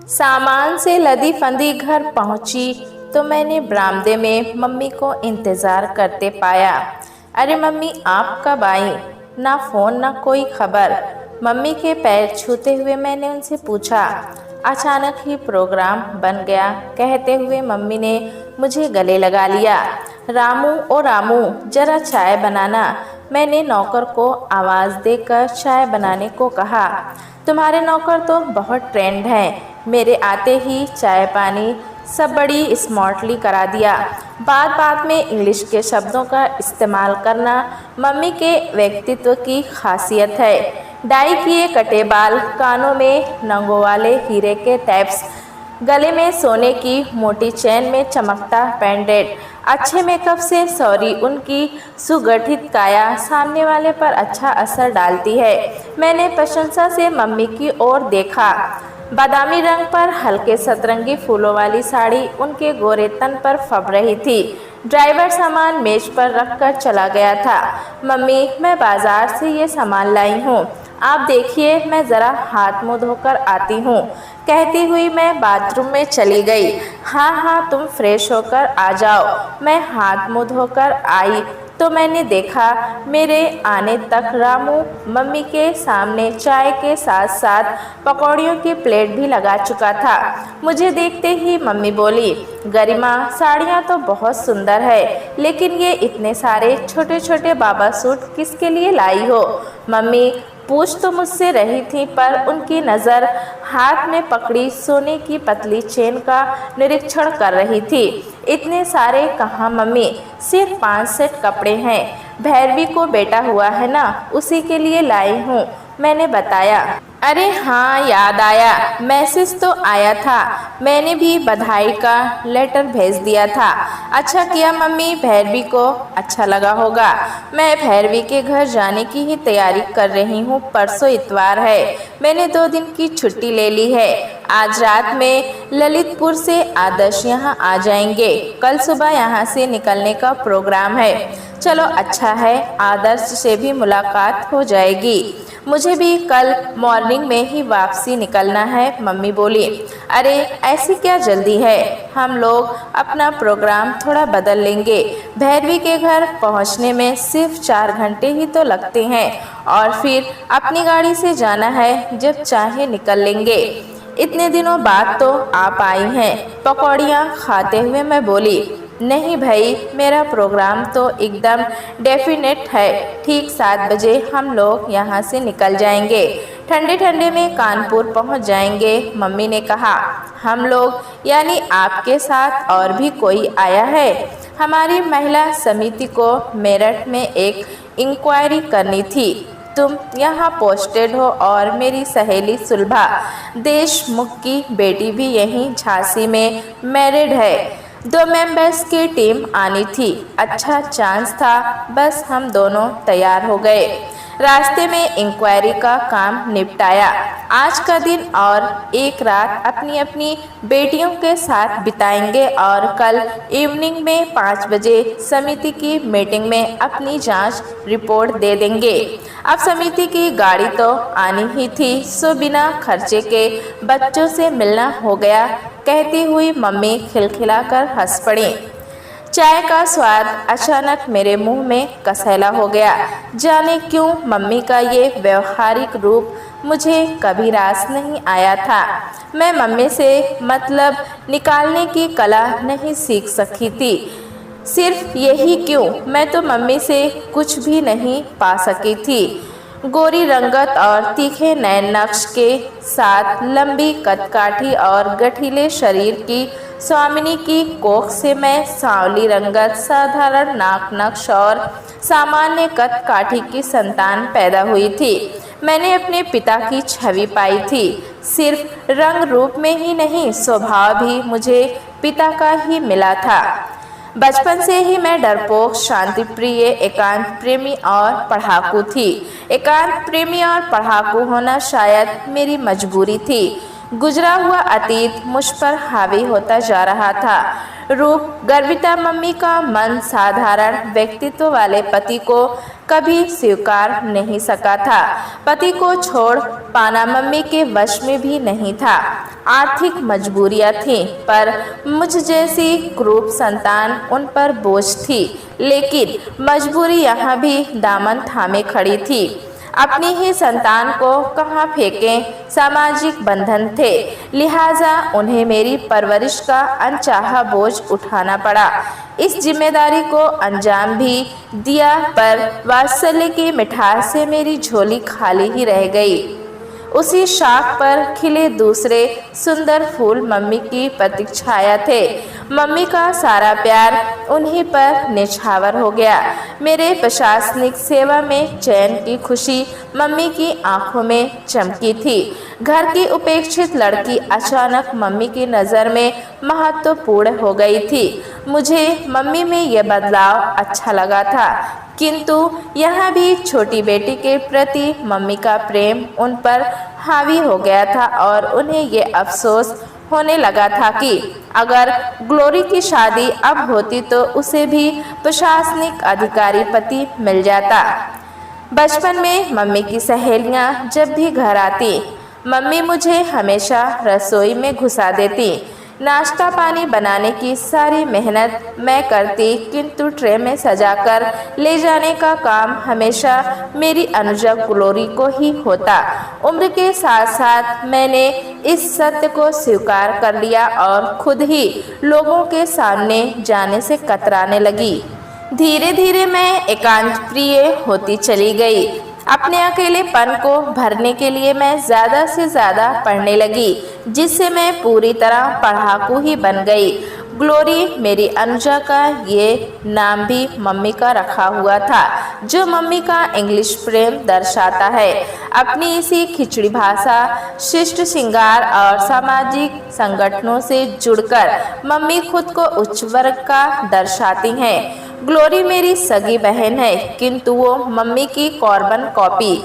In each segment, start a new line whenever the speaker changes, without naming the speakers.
सामान से लदी फंदी घर पहुंची तो मैंने बरामदे में मम्मी को इंतज़ार करते पाया। अरे मम्मी, आप कब आई? ना फ़ोन ना कोई खबर। मम्मी के पैर छूते हुए मैंने उनसे पूछा। अचानक ही प्रोग्राम बन गया, कहते हुए मम्मी ने मुझे गले लगा लिया। रामू ओ रामू, जरा चाय बनाना। मैंने नौकर को आवाज़ देकर चाय बनाने को कहा। तुम्हारे नौकर तो बहुत ट्रेंड हैं। मेरे आते ही चाय पानी सब बड़ी स्मार्टली करा दिया। बात बात में इंग्लिश के शब्दों का इस्तेमाल करना मम्मी के व्यक्तित्व की खासियत है। डाई किए कटे बाल, कानों में नंगों वाले हीरे के टैप्स, गले में सोने की मोटी चेन में चमकता पेंडेंट, अच्छे मेकअप से सॉरी उनकी सुगठित काया सामने वाले पर अच्छा असर डालती है। मैंने प्रशंसा से मम्मी की ओर देखा। बादामी रंग पर हल्के सतरंगी फूलों वाली साड़ी उनके गोरे तन पर फब रही थी। ड्राइवर सामान मेज पर रखकर चला गया था। मम्मी, मैं बाजार से ये सामान लाई हूँ, आप देखिए, मैं ज़रा हाथ मुँह धोकर आती हूँ। कहती हुई मैं बाथरूम में चली गई। हाँ हाँ, तुम फ्रेश होकर आ जाओ। मैं हाथ मुँह धोकर आई तो मैंने देखा मेरे आने तक रामू मम्मी के सामने चाय के साथ साथ पकौड़ियों की प्लेट भी लगा चुका था। मुझे देखते ही मम्मी बोली, गरिमा, साड़ियाँ तो बहुत सुंदर है, लेकिन ये इतने सारे छोटे छोटे बाबा सूट किसके लिए लाई हो? मम्मी पूछ तो मुझसे रही थी, पर उनकी नज़र हाथ में पकड़ी सोने की पतली चेन का निरीक्षण कर रही थी। इतने सारे कहाँ मम्मी, सिर्फ 5 सेट कपड़े हैं। भैरवी को बेटा हुआ है ना, उसी के लिए लाई हूँ, मैंने बताया। अरे हाँ, याद आया, मैसेज तो आया था, मैंने भी बधाई का लेटर भेज दिया था। अच्छा किया मम्मी, भैरवी को अच्छा लगा होगा। मैं भैरवी के घर जाने की ही तैयारी कर रही हूँ। परसों इतवार है, मैंने 2 दिन की छुट्टी ले ली है। आज रात में ललितपुर से आदर्श यहाँ आ जाएंगे। कल सुबह यहाँ से निकलने का प्रोग्राम है। चलो अच्छा है, आदर्श से भी मुलाकात हो जाएगी। मुझे भी कल मॉर्निंग में ही वापसी निकलना है, मम्मी बोली। अरे ऐसी क्या जल्दी है, हम लोग अपना प्रोग्राम थोड़ा बदल लेंगे। भैरवी के घर पहुंचने में सिर्फ 4 घंटे ही तो लगते हैं, और फिर अपनी गाड़ी से जाना है, जब चाहे निकल लेंगे। इतने दिनों बाद तो आप आई हैं। पकौड़ियाँ खाते हुए मैं बोली, नहीं भाई, मेरा प्रोग्राम तो एकदम डेफिनेट है। ठीक 7 बजे हम लोग यहाँ से निकल जाएंगे। ठंडे ठंडे में कानपुर पहुँच जाएंगे, मम्मी ने कहा। हम लोग यानी आपके साथ और भी कोई आया है? हमारी महिला समिति को मेरठ में एक इंक्वायरी करनी थी। तुम यहाँ पोस्टेड हो और मेरी सहेली सुलभा देशमुख की बेटी भी यहीं झांसी में मैरिड है। 2 मेंबर्स की टीम आनी थी। अच्छा चांस था, बस हम दोनों तैयार हो गए। रास्ते में इंक्वायरी का काम निपटाया। आज का दिन और एक रात अपनी अपनी बेटियों के साथ बिताएंगे और कल इवनिंग में 5 बजे समिति की मीटिंग में अपनी जांच रिपोर्ट दे देंगे। अब समिति की गाड़ी तो आनी ही थी, सो बिना खर्चे के बच्चों से मिलना हो गया, कहती हुई मम्मी खिलखिलाकर हंस पड़ी। चाय का स्वाद अचानक मेरे मुंह में कसैला हो गया। जाने क्यों मम्मी का ये व्यवहारिक रूप मुझे कभी रास नहीं आया था। मैं मम्मी से मतलब निकालने की कला नहीं सीख सकी थी। सिर्फ यही क्यों, मैं तो मम्मी से कुछ भी नहीं पा सकी थी। गोरी रंगत और तीखे नैन नक्श के साथ लंबी कदकाठी और गठीले शरीर की स्वामिनी की कोख से मैं सांवली रंगत, साधारण नाक नक्श और सामान्य कदकाठी की संतान पैदा हुई थी। मैंने अपने पिता की छवि पाई थी। सिर्फ रंग रूप में ही नहीं, स्वभाव भी मुझे पिता का ही मिला था। बचपन से ही मैं डरपोक, शांतिप्रिय, एकांत प्रेमी और पढ़ाकू थी। एकांत प्रेमी और पढ़ाकू होना शायद मेरी मजबूरी थी। गुजरा हुआ अतीत मुझ पर हावी होता जा रहा था। रूप गर्विता मम्मी का मन साधारण व्यक्तित्व वाले पति को कभी स्वीकार नहीं सका था। पति को छोड़ पाना मम्मी के वश में भी नहीं था। आर्थिक मजबूरियां थीं, पर मुझ जैसी क्रूर संतान उन पर बोझ थी। लेकिन मजबूरी यहाँ भी दामन थामे खड़ी थी। अपनी ही संतान को कहाँ फेंकें, सामाजिक बंधन थे, लिहाजा उन्हें मेरी परवरिश का अनचाहा बोझ उठाना पड़ा। इस जिम्मेदारी को अंजाम भी दिया, पर वात्सल्य की मिठास से मेरी झोली खाली ही रह गई। उसी शाख पर खिले दूसरे सुंदर फूल मम्मी की प्रतीक्षाया थे। मम्मी का सारा प्यार उन्हीं पर निछावर हो गया। मेरे प्रशासनिक सेवा में चैन की खुशी मम्मी की आंखों में चमकी थी। घर की उपेक्षित लड़की अचानक मम्मी की नज़र में महत्वपूर्ण हो गई थी। मुझे मम्मी में यह बदलाव अच्छा लगा था, किंतु यहाँ भी छोटी बेटी के प्रति मम्मी का प्रेम उन पर हावी हो गया था और उन्हें ये अफसोस होने लगा था कि अगर ग्लोरी की शादी अब होती तो उसे भी प्रशासनिक अधिकारी पति मिल जाता। बचपन में मम्मी की सहेलियाँ जब भी घर आती, मम्मी मुझे हमेशा रसोई में घुसा देती। नाश्ता पानी बनाने की सारी मेहनत मैं करती, किंतु ट्रे में सजाकर ले जाने का काम हमेशा मेरी अनुजा ग्लोरी को ही होता। उम्र के साथ साथ मैंने इस सत्य को स्वीकार कर लिया और खुद ही लोगों के सामने जाने से कतराने लगी। धीरे धीरे मैं एकांत प्रिय होती चली गई। अपने अकेलेपन को भरने के लिए मैं ज़्यादा से ज़्यादा पढ़ने लगी, जिससे मैं पूरी तरह पढ़ाकू ही बन गई। ग्लोरी मेरी अनुजा का ये नाम भी मम्मी का रखा हुआ था, जो मम्मी का इंग्लिश प्रेम दर्शाता है। अपनी इसी खिचड़ी भाषा, शिष्ट श्रृंगार और सामाजिक संगठनों से जुड़कर मम्मी खुद को उच्च वर्ग का दर्शाती हैं। ग्लोरी मेरी सगी बहन है, किंतु वो मम्मी की कॉर्बन कॉपी।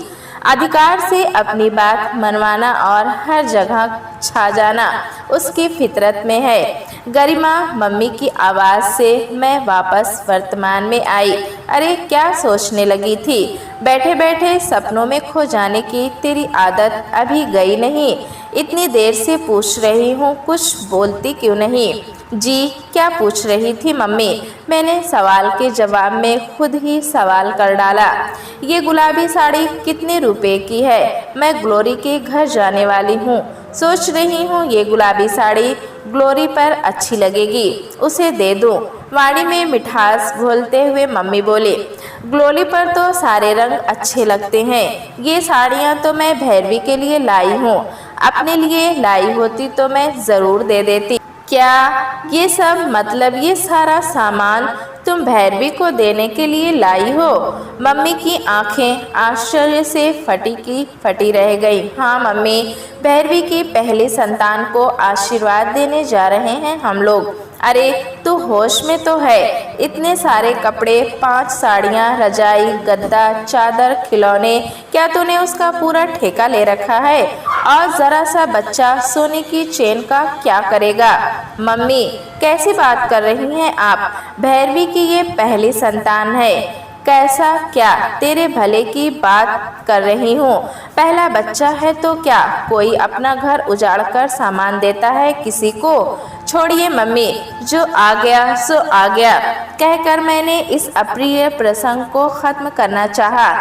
अधिकार से अपनी बात मनवाना और हर जगह छा जाना उसकी फितरत में है। गरिमा मम्मी की आवाज़ से मैं वापस वर्तमान में आई। अरे क्या सोचने लगी थी? बैठे बैठे सपनों में खो जाने की तेरी आदत अभी गई नहीं? इतनी देर से पूछ रही हूँ, कुछ बोलती क्यों नहीं? जी, क्या पूछ रही थी मम्मी? मैंने सवाल के जवाब में खुद ही सवाल कर डाला। ये गुलाबी साड़ी कितने रुपए की है? मैं ग्लोरी के घर जाने वाली हूँ, सोच रही हूँ ये गुलाबी साड़ी ग्लोरी पर अच्छी लगेगी, उसे दे दूँ। वाणी में मिठास घोलते हुए मम्मी बोली, ग्लोरी पर तो सारे रंग अच्छे लगते हैं। ये साड़ियाँ तो मैं भैरवी के लिए लाई हूँ, अपने लिए लाई होती तो मैं ज़रूर दे देती। क्या ये सब मतलब ये सारा सामान तुम भैरवी को देने के लिए लाई हो? मम्मी की आंखें आश्चर्य से फटी की फटी रह गई। हाँ मम्मी, भैरवी की पहली संतान को आशीर्वाद देने जा रहे हैं हम लोग। अरे तू होश में तो है? इतने सारे कपड़े, 5 साड़ियाँ, रजाई, गद्दा, चादर, खिलौने, क्या तूने उसका पूरा ठेका ले रखा है? और ज़रा सा बच्चा सोने की चेन का क्या करेगा? मम्मी, कैसी बात कर रही हैं आप? भैरवी की ये पहली संतान है। कैसा क्या? तेरे भले की बात कर रही हूँ। पहला बच्चा है तो क्या कोई अपना घर उजाड़कर सामान देता है किसी को? छोड़िए मम्मी, जो आ गया सो आ गया, कहकर मैंने इस अप्रिय प्रसंग को खत्म करना चाहा।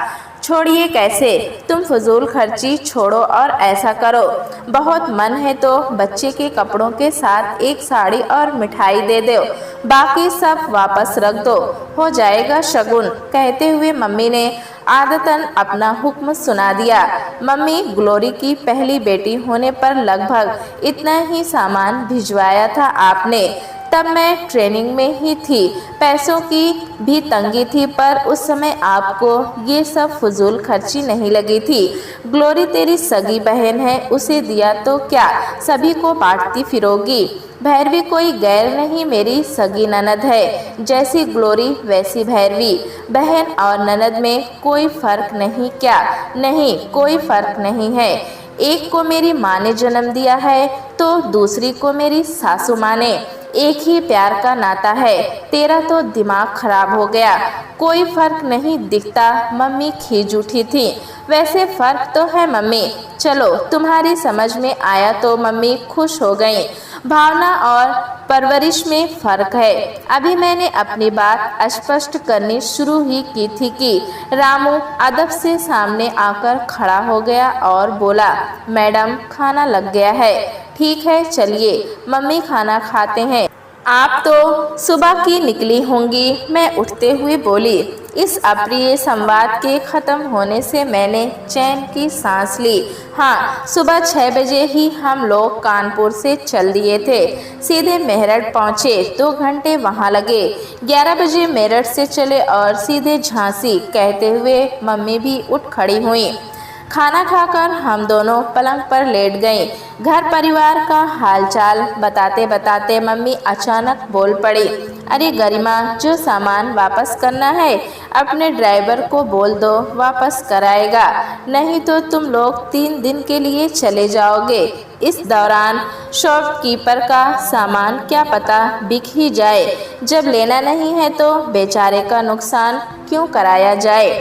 छोड़िए कैसे? तुम फजूल खर्ची छोड़ो और ऐसा करो, बहुत मन है तो बच्चे के कपड़ों के साथ एक साड़ी और मिठाई दे दो, बाकी सब वापस रख दो, हो जाएगा शगुन। कहते हुए मम्मी ने आदतन अपना हुक्म सुना दिया। मम्मी, ग्लोरी की पहली बेटी होने पर लगभग इतना ही सामान भिजवाया था आपने। तब मैं ट्रेनिंग में ही थी, पैसों की भी तंगी थी, पर उस समय आपको ये सब फजूल खर्ची नहीं लगी थी। ग्लोरी तेरी सगी बहन है, उसे दिया तो क्या सभी को बांटती फिरोगी? भैरवी कोई गैर नहीं, मेरी सगी ननद है। जैसी ग्लोरी वैसी भैरवी। बहन और ननद में कोई फर्क नहीं क्या? नहीं, कोई फर्क नहीं है। एक को मेरी माँ ने जन्म दिया है तो दूसरी को मेरी सासू माँ ने। एक ही प्यार का नाता है, तेरा तो दिमाग खराब हो गया, कोई फर्क नहीं दिखता। मम्मी खींच उठी थी। वैसे फर्क तो है मम्मी, चलो तुम्हारी समझ में आया तो मम्मी खुश हो गई। भावना और परवरिश में फर्क है। अभी मैंने अपनी बात स्पष्ट करनी शुरू ही की थी कि रामू अदब से सामने आकर खड़ा हो गया और बोला, मैडम खाना लग गया है। ठीक है चलिए मम्मी खाना खाते हैं, आप तो सुबह की निकली होंगी। मैं उठते हुए बोली। इस अप्रिय संवाद के खत्म होने से मैंने चैन की सांस ली। हाँ, सुबह 6 बजे ही हम लोग कानपुर से चल दिए थे। सीधे मेरठ पहुँचे, 2 घंटे वहाँ लगे। 11 बजे मेरठ से चले और सीधे झांसी, कहते हुए मम्मी भी उठ खड़ी हुई। खाना खाकर हम दोनों पलंग पर लेट गए। घर परिवार का हालचाल बताते बताते मम्मी अचानक बोल पड़ी, अरे गरिमा, जो सामान वापस करना है अपने ड्राइवर को बोल दो, वापस कराएगा, नहीं तो तुम लोग 3 दिन के लिए चले जाओगे। इस दौरान शॉपकीपर का सामान क्या पता बिक ही जाए। जब लेना नहीं है तो बेचारे का नुकसान क्यों कराया जाए।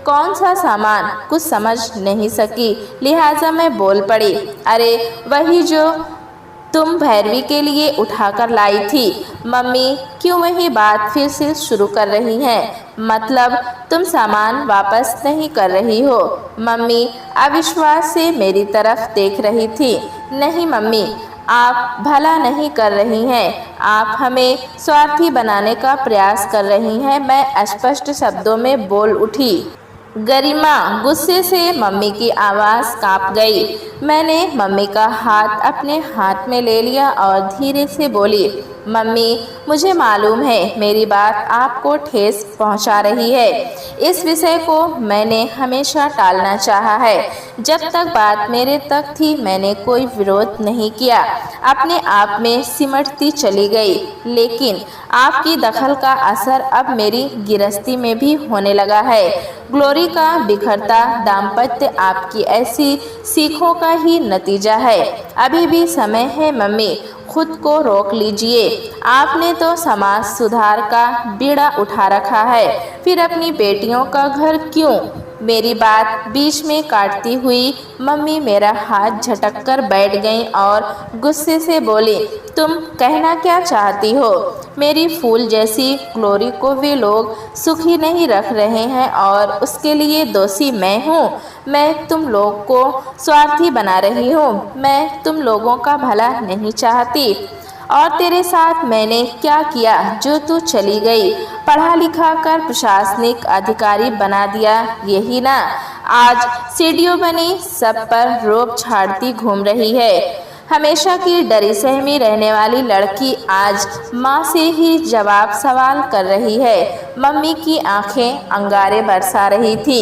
कौन सा सामान, कुछ समझ नहीं सकी, लिहाजा मैं बोल पड़ी, अरे वही जो तुम भैरवी के लिए उठाकर लाई थी। मम्मी क्यों वही बात फिर से शुरू कर रही हैं? मतलब तुम सामान वापस नहीं कर रही हो? मम्मी अविश्वास से मेरी तरफ देख रही थी। नहीं मम्मी, आप भला नहीं कर रही हैं, आप हमें स्वार्थी बनाने का प्रयास कर रही हैं। मैं स्पष्ट शब्दों में बोल उठी। गरिमा गुस्से से मम्मी की आवाज़ कांप गई। मैंने मम्मी का हाथ अपने हाथ में ले लिया और धीरे से बोली, मम्मी मुझे मालूम है मेरी बात आपको ठेस पहुंचा रही है। इस विषय को मैंने हमेशा टालना चाहा है। जब तक बात मेरे तक थी मैंने कोई विरोध नहीं किया, अपने आप में सिमटती चली गई। लेकिन आपकी दखल का असर अब मेरी गृहस्थी में भी होने लगा है। ग्लोरी का बिखरता दाम्पत्य आपकी ऐसी सीखों का ही नतीजा है। अभी भी समय है मम्मी, खुद को रोक लीजिए। आपने तो समाज सुधार का बीड़ा उठा रखा है, फिर अपनी बेटियों का घर क्यों? मेरी बात बीच में काटती हुई मम्मी मेरा हाथ झटक कर बैठ गईं और गुस्से से बोली, तुम कहना क्या चाहती हो? मेरी फूल जैसी ग्लोरी को वे लोग सुखी नहीं रख रहे हैं और उसके लिए दोषी मैं हूँ। मैं तुम लोग को स्वार्थी बना रही हूँ, मैं तुम लोगों का भला नहीं चाहती। और तेरे साथ मैंने क्या किया जो तू चली गई? पढ़ा लिखा कर प्रशासनिक अधिकारी बना दिया, यही ना? आज सीडीओ बनी, सब पर रोब झाड़ती घूम रही है। हमेशा की डरी सहमी रहने वाली लड़की आज माँ से ही जवाब सवाल कर रही है। मम्मी की आंखें अंगारे बरसा रही थी।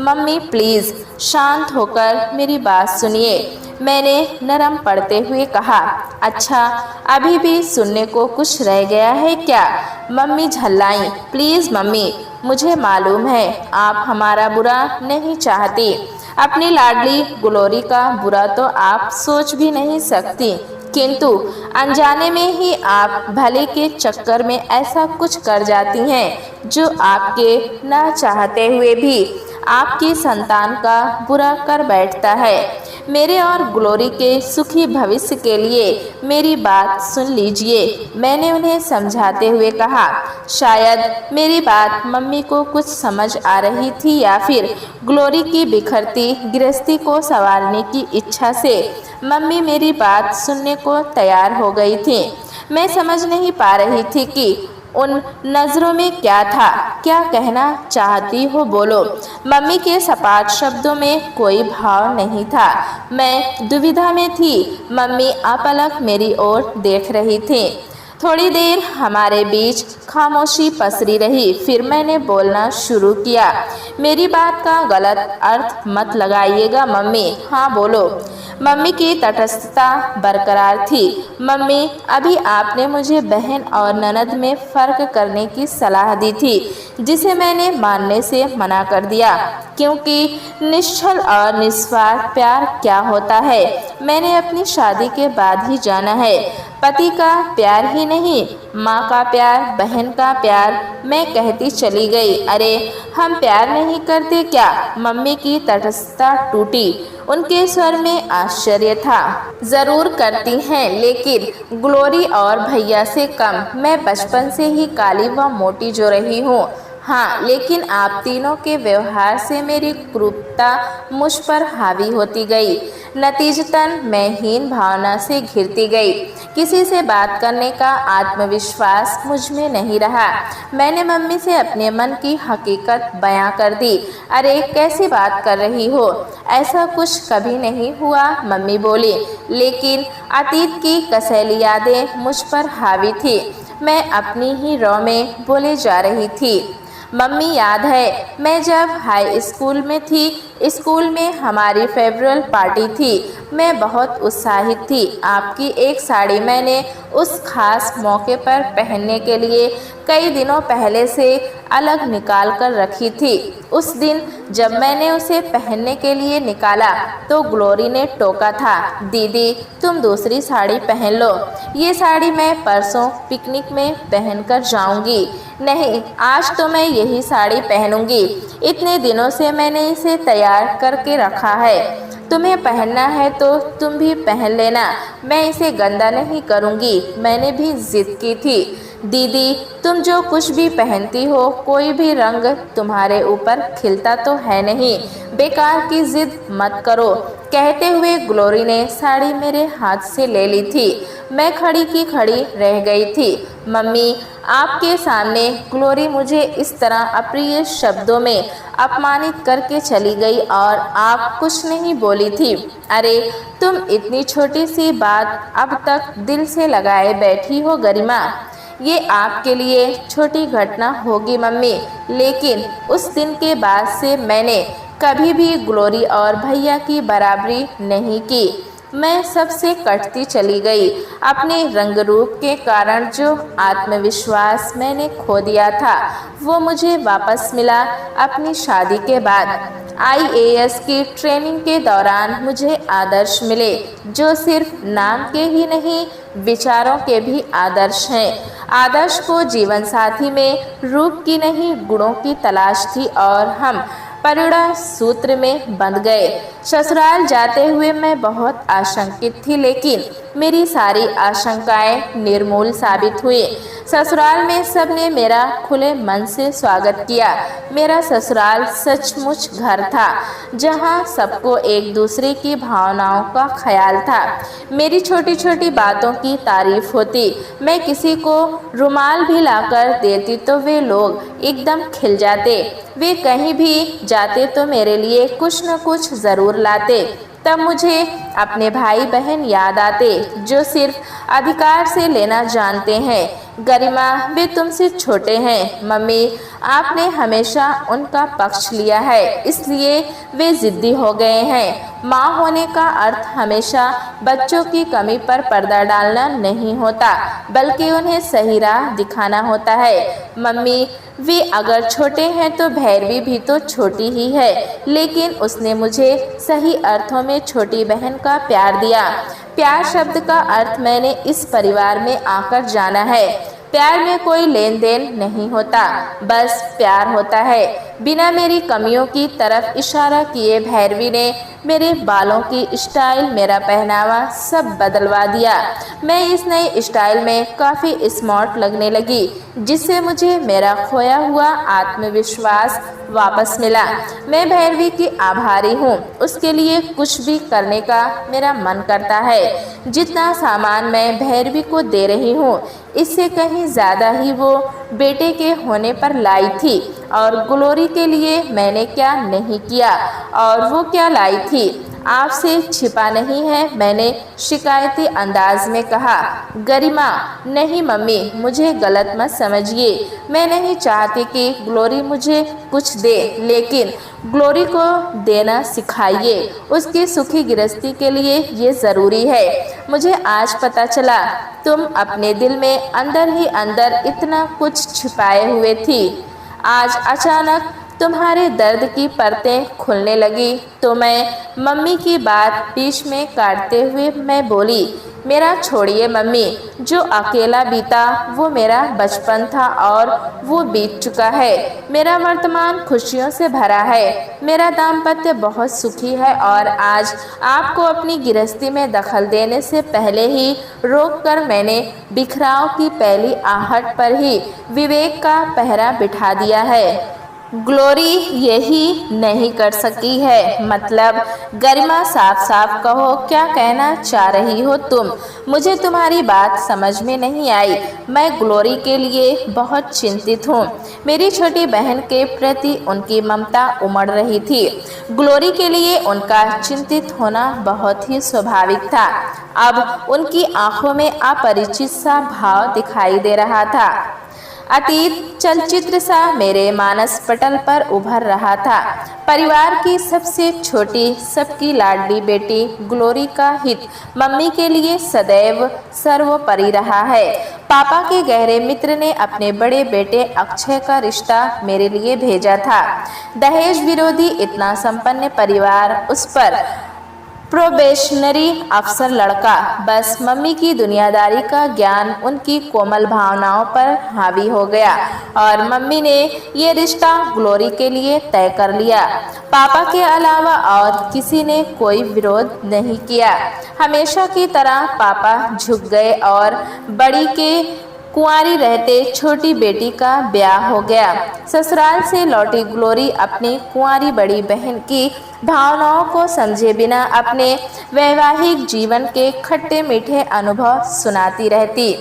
मम्मी प्लीज़ शांत होकर मेरी बात सुनिए, मैंने नरम पड़ते हुए कहा। अच्छा, अभी भी सुनने को कुछ रह गया है क्या? मम्मी झल्लाई। प्लीज़ मम्मी, मुझे मालूम है आप हमारा बुरा नहीं चाहती, अपनी लाडली ग्लोरी का बुरा तो आप सोच भी नहीं सकती, किंतु अनजाने में ही आप भले के चक्कर में ऐसा कुछ कर जाती हैं जो आपके न चाहते हुए भी आपकी संतान का बुरा कर बैठता है। मेरे और ग्लोरी के सुखी भविष्य के लिए मेरी बात सुन लीजिए, मैंने उन्हें समझाते हुए कहा। शायद मेरी बात मम्मी को कुछ समझ आ रही थी या फिर ग्लोरी की बिखरती गृहस्थी को संवारने की इच्छा से मम्मी मेरी बात सुनने को तैयार हो गई थी। मैं समझ नहीं पा रही थी कि उन नज़रों में क्या था। क्या कहना चाहती हो बोलो? मम्मी के सपाट शब्दों में कोई भाव नहीं था। मैं दुविधा में थी। मम्मी अपलक मेरी ओर देख रही थी। थोड़ी देर हमारे बीच खामोशी पसरी रही। फिर मैंने बोलना शुरू किया, मेरी बात का गलत अर्थ मत लगाइएगा मम्मी। हाँ बोलो। मम्मी की तटस्थता बरकरार थी। मम्मी, अभी आपने मुझे बहन और ननद में फ़र्क करने की सलाह दी थी, जिसे मैंने मानने से मना कर दिया, क्योंकि निश्चल और निस्वार्थ प्यार क्या होता है मैंने अपनी शादी के बाद ही जाना है। पति का प्यार ही नहीं, माँ का प्यार, बहन का प्यार। मैं कहती चली गई, अरे हम प्यार नहीं करते क्या? मम्मी की तटस्थता टूटी। उनके स्वर में आश्चर्य था। जरूर करती हैं, लेकिन ग्लोरी और भैया से कम। मैं बचपन से ही काली व मोटी जो रही हूँ। हाँ, लेकिन आप तीनों के व्यवहार से मेरी क्रूरता मुझ पर हावी होती गई। नतीजतन मैं हीन भावना से घिरती गई। किसी से बात करने का आत्मविश्वास मुझ में नहीं रहा। मैंने मम्मी से अपने मन की हकीकत बयां कर दी। अरे कैसी बात कर रही हो? ऐसा कुछ कभी नहीं हुआ, मम्मी बोली। लेकिन अतीत की कसैली यादें मुझ पर हावी थी। मैं अपनी ही रौ में बोले जा रही थी। मम्मी, याद है मैं जब हाई स्कूल में थी, स्कूल में हमारी फेयरवेल पार्टी थी। मैं बहुत उत्साहित थी। आपकी एक साड़ी मैंने उस खास मौके पर पहनने के लिए कई दिनों पहले से अलग निकाल कर रखी थी। उस दिन जब मैंने उसे पहनने के लिए निकाला तो ग्लोरी ने टोका था, दीदी तुम दूसरी साड़ी पहन लो। ये साड़ी मैं परसों पिकनिक में पहनकर जाऊंगी। नहीं, आज तो मैं यही साड़ी पहनूंगी। इतने दिनों से मैंने इसे तैयार करके रखा है। तुम्हें पहनना है तो तुम भी पहन लेना, मैं इसे गंदा नहीं करूंगी। मैंने भी जिद की थी, दीदी तुम जो कुछ भी पहनती हो, कोई भी रंग तुम्हारे ऊपर खिलता तो है नहीं, बेकार की जिद मत करो। कहते हुए ग्लोरी ने साड़ी मेरे हाथ से ले ली थी। मैं खड़ी की खड़ी रह गई थी। मम्मी, आपके सामने ग्लोरी मुझे इस तरह अप्रिय शब्दों में अपमानित करके चली गई और आप कुछ नहीं बोली थी। अरे तुम इतनी छोटी सी बात अब तक दिल से लगाए बैठी हो गरिमा। ये आपके लिए छोटी घटना होगी मम्मी, लेकिन उस दिन के बाद से मैंने कभी भी ग्लोरी और भैया की बराबरी नहीं की। मैं सबसे कटती चली गई। अपने रंग रूप के कारण जो आत्मविश्वास मैंने खो दिया था, वो मुझे वापस मिला अपनी शादी के बाद। IAS की ट्रेनिंग के दौरान मुझे आदर्श मिले, जो सिर्फ नाम के ही नहीं, विचारों के भी आदर्श हैं। आदर्श को जीवन साथी में रूप की नहीं, गुणों की तलाश थी और हम परिणय सूत्र में बंध गए। ससुराल जाते हुए मैं बहुत आशंकित थी, लेकिन मेरी सारी आशंकाएं निर्मूल साबित हुई। ससुराल में सबने मेरा खुले मन से स्वागत किया। मेरा ससुराल सचमुच घर था, जहां सबको एक दूसरे की भावनाओं का ख्याल था। मेरी छोटी छोटी बातों की तारीफ होती। मैं किसी को रुमाल भी लाकर देती तो वे लोग एकदम खिल जाते। वे कहीं भी जाते तो मेरे लिए कुछ न कुछ ज़रूर लाते। तब मुझे अपने भाई बहन याद आते, जो सिर्फ अधिकार से लेना जानते हैं। गरिमा, वे तुमसे छोटे हैं। मम्मी, आपने हमेशा उनका पक्ष लिया है, इसलिए वे जिद्दी हो गए हैं। माँ होने का अर्थ हमेशा बच्चों की कमी पर पर्दा डालना नहीं होता, बल्कि उन्हें सही राह दिखाना होता है। मम्मी, वे अगर छोटे हैं तो भैरवी भी तो छोटी ही है, लेकिन उसने मुझे सही अर्थों में छोटी बहन का प्यार दिया। प्यार शब्द का अर्थ मैंने इस परिवार में आकर जाना है। प्यार में कोई लेन देन नहीं होता, बस प्यार होता है। बिना मेरी कमियों की तरफ इशारा किए भैरवी ने मेरे बालों की स्टाइल, मेरा पहनावा सब बदलवा दिया। मैं इस नई स्टाइल में काफ़ी स्मार्ट लगने लगी, जिससे मुझे मेरा खोया हुआ आत्मविश्वास वापस मिला। मैं भैरवी की आभारी हूँ। उसके लिए कुछ भी करने का मेरा मन करता है। जितना सामान मैं भैरवी को दे रही हूँ, इससे कहीं ज़्यादा ही वो बेटे के होने पर लाई थी। और ग्लोरी के लिए मैंने क्या नहीं किया और वो क्या लाई थी। आपसे छिपा नहीं है, मैंने शिकायती अंदाज में कहा। गरिमा, नहीं मम्मी, मुझे गलत मत समझिए। मैं नहीं चाहती कि ग्लोरी मुझे कुछ दे, लेकिन ग्लोरी को देना सिखाइए। उसकी सुखी गृहस्थी के लिए ये ज़रूरी है। मुझे आज पता चला तुम अपने दिल में अंदर ही अंदर इतना कुछ छिपाए हुए थी। आज अचानक तुम्हारे दर्द की परतें खुलने लगी तो मैं मम्मी की बात बीच में काटते हुए मैं बोली, मेरा छोड़िए मम्मी, जो अकेला बीता वो मेरा बचपन था और वो बीत चुका है। मेरा वर्तमान खुशियों से भरा है। मेरा दाम्पत्य बहुत सुखी है और आज आपको अपनी गृहस्थी में दखल देने से पहले ही रोककर मैंने बिखराव की पहली आहट पर ही विवेक का पहरा बिठा दिया है। ग्लोरी यही नहीं कर सकी है। मतलब गरिमा, साफ साफ कहो, क्या कहना चाह रही हो तुम? मुझे तुम्हारी बात समझ में नहीं आई। मैं ग्लोरी के लिए बहुत चिंतित हूँ। मेरी छोटी बहन के प्रति उनकी ममता उमड़ रही थी। ग्लोरी के लिए उनका चिंतित होना बहुत ही स्वाभाविक था। अब उनकी आंखों में अपरिचित सा भाव दिखाई दे रहा था। अतीत चलचित्र सा मेरे मानस पटल पर उभर रहा था। परिवार की सबसे छोटी, सबकी लाडली बेटी ग्लोरी का हित मम्मी के लिए सदैव सर्वोपरि रहा है। पापा के गहरे मित्र ने अपने बड़े बेटे अक्षय का रिश्ता मेरे लिए भेजा था। दहेज विरोधी इतना संपन्न परिवार, उस पर प्रोबेशनरी अफसर लड़का। बस मम्मी की दुनियादारी का ज्ञान उनकी कोमल भावनाओं पर हावी हो गया और मम्मी ने ये रिश्ता ग्लोरी के लिए तय कर लिया। पापा के अलावा और किसी ने कोई विरोध नहीं किया। हमेशा की तरह पापा झुक गए और बड़ी के कुंवारी रहते छोटी बेटी का ब्याह हो गया। ससुराल से लौटी ग्लोरी अपनी कुंवारी बड़ी बहन की भावनाओं को समझे बिना अपने वैवाहिक जीवन के खट्टे मीठे अनुभव सुनाती रहती।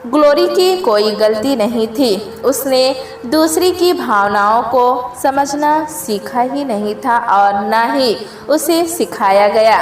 ग्लोरी की कोई गलती नहीं थी। उसने दूसरी की भावनाओं को समझना सीखा ही नहीं था और ना ही उसे सिखाया गया।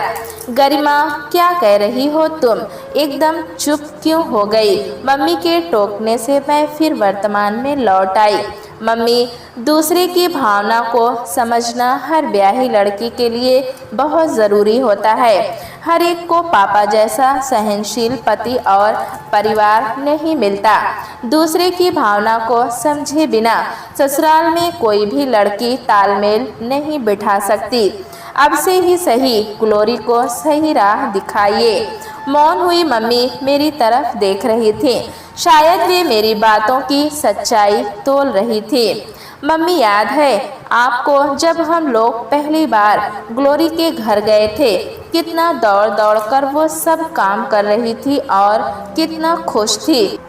गरिमा, क्या कह रही हो तुम? एकदम चुप क्यों हो गई? मम्मी के टोकने से मैं फिर वर्तमान में लौट आई। मम्मी, दूसरे की भावना को समझना हर ब्याही लड़की के लिए बहुत ज़रूरी होता है। हर एक को पापा जैसा सहनशील पति और परिवार नहीं मिलता। दूसरे की भावना को समझे बिना ससुराल में कोई भी लड़की तालमेल नहीं बिठा सकती। अब से ही सही ग्लोरी को सही राह दिखाइए। मौन हुई मम्मी मेरी तरफ देख रही थी। शायद वे मेरी बातों की सच्चाई तोल रही थी। मम्मी, याद है आपको जब हम लोग पहली बार ग्लोरी के घर गए थे, कितना दौड़ दौड़ कर वो सब काम कर रही थी और कितना खुश थी।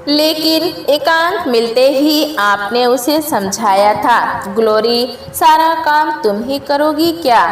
लेकिन एकांत मिलते ही आपने उसे समझाया था, ग्लोरी, सारा काम तुम ही करोगी क्या?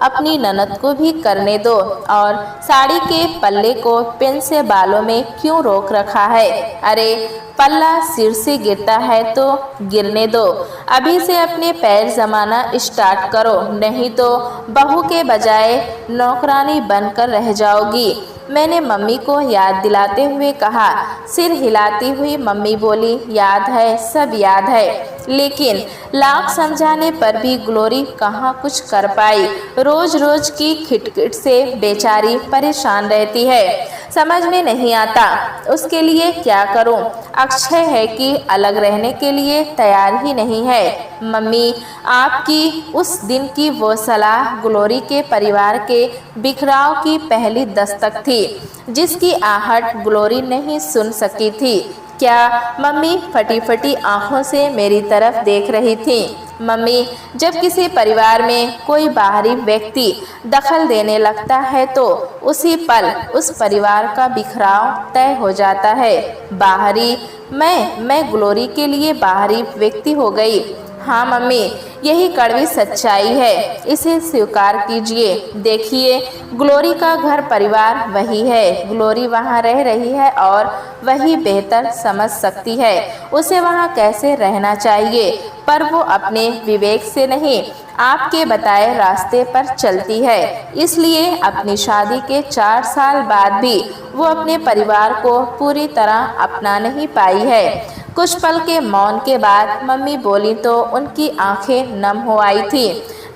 अपनी ननद को भी करने दो और साड़ी के पल्ले को पिन से बालों में क्यों रोक रखा है? अरे पल्ला सिर से गिरता है तो गिरने दो। अभी से अपने पैर जमाना स्टार्ट करो, नहीं तो बहू के बजाय नौकरानी बनकर रह जाओगी। मैंने मम्मी को याद दिलाते हुए कहा। सिर हिलाती हुई मम्मी बोली, याद है, सब याद है। लेकिन लाख समझाने पर भी ग्लोरी कहाँ कुछ कर पाई। रोज रोज की खिटखिट से बेचारी परेशान रहती है। समझ में नहीं आता उसके लिए क्या करूं। अक्षय है कि अलग रहने के लिए तैयार ही नहीं है। मम्मी, आपकी उस दिन की वो सलाह ग्लोरी के परिवार के बिखराव की पहली दस्तक थी, जिसकी आहट ग्लोरी नहीं सुन सकी थी। क्या? मम्मी फटी फटी आंखों से मेरी तरफ देख रही थी। मम्मी, जब किसी परिवार में कोई बाहरी व्यक्ति दखल देने लगता है तो उसी पल उस परिवार का बिखराव तय हो जाता है। बाहरी? मैं ग्लोरी के लिए बाहरी व्यक्ति हो गई। हाँ मम्मी, यही कड़वी सच्चाई है, इसे स्वीकार कीजिए। देखिए, ग्लोरी का घर परिवार वही है। ग्लोरी वहाँ रह रही है और वही बेहतर समझ सकती है उसे वहाँ कैसे रहना चाहिए। पर वो अपने विवेक से नहीं, आपके बताए रास्ते पर चलती है। इसलिए अपनी शादी के 4 साल बाद भी वो अपने परिवार को पूरी तरह अपना नहीं पाई है। कुछ पल के मौन के बाद मम्मी बोली तो उनकी आंखें नम हो आई थी।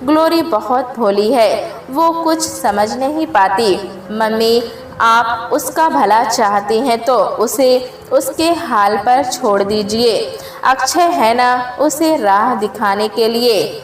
ग्लोरी बहुत भोली है, वो कुछ समझ नहीं पाती। मम्मी, आप उसका भला चाहती हैं तो उसे उसके हाल पर छोड़ दीजिए। अक्षय है ना उसे राह दिखाने के लिए।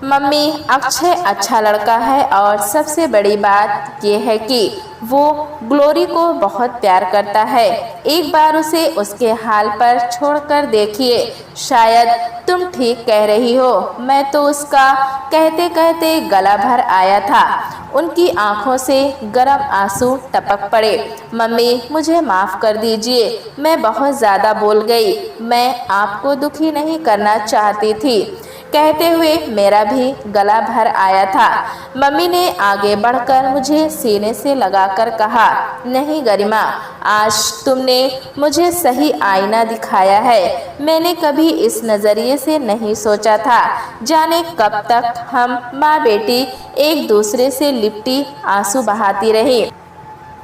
मम्मी, अक्षय अच्छा लड़का है और सबसे बड़ी बात यह है कि वो ग्लोरी को बहुत प्यार करता है। एक बार उसे उसके हाल पर छोड़कर देखिए, शायद तुम ठीक कह रही हो। मैं तो उसका कहते कहते गला भर आया था। उनकी आंखों से गर्म आंसू टपक पड़े। मम्मी, मुझे माफ़ कर दीजिए, मैं बहुत ज़्यादा बोल गई। मैं आपको दुखी नहीं करना चाहती थी। कहते हुए मेरा भी गला भर आया था। मम्मी ने आगे बढ़कर मुझे सीने से लगाकर कहा, नहीं गरिमा, आज तुमने मुझे सही आईना दिखाया है। मैंने कभी इस नज़रिए से नहीं सोचा था। जाने कब तक हम माँ बेटी एक दूसरे से लिपटी आंसू बहाती रही।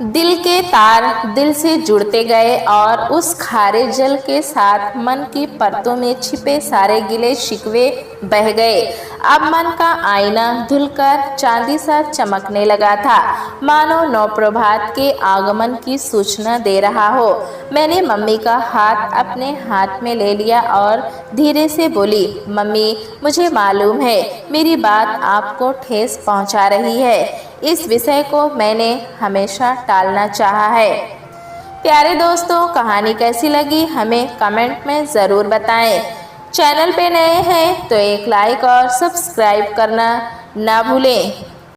दिल के तार दिल से जुड़ते गए और उस खारे जल के साथ मन की परतों में छिपे सारे गिले शिकवे बह गए। अब मन का आईना धुलकर चांदी सा चमकने लगा था, मानो नवप्रभात के आगमन की सूचना दे रहा हो। मैंने मम्मी का हाथ अपने हाथ में ले लिया और धीरे से बोली, मम्मी, मुझे मालूम है मेरी बात आपको ठेस पहुंचा रही है। इस विषय को मैंने हमेशा टालना चाहा है। प्यारे दोस्तों, कहानी कैसी लगी हमें कमेंट में ज़रूर बताएं। चैनल पे नए हैं तो एक लाइक और सब्सक्राइब करना ना भूलें।